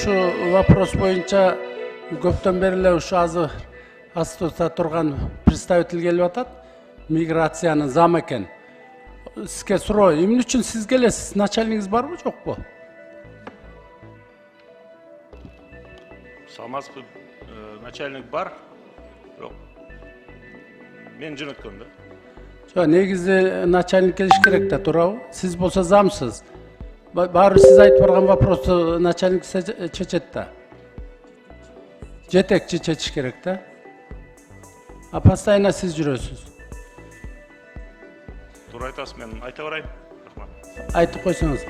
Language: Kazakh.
ушу вопрос боюнча көптөн бери эле ушу азыр астыбызда турган представитель келип атат. Миграциянын зам экен. Сизге суроо, эмне үчүн сиз келесиз? Начальнигиз барбы, жокпу? Салмасов начальник бар, жоқ. Мен жөнөткөм да. Жок, негизи начальник келиш керек да, туурабы? Сиз болсо замсыз. Баары сиз айтып барган вопросту начальник чечет да. Жетекчи чечиш керек да. А постоянно сиз жүрөсүз. Туура айтасыз, мен айта барайын. Рахмат. Айтып койсоңуз.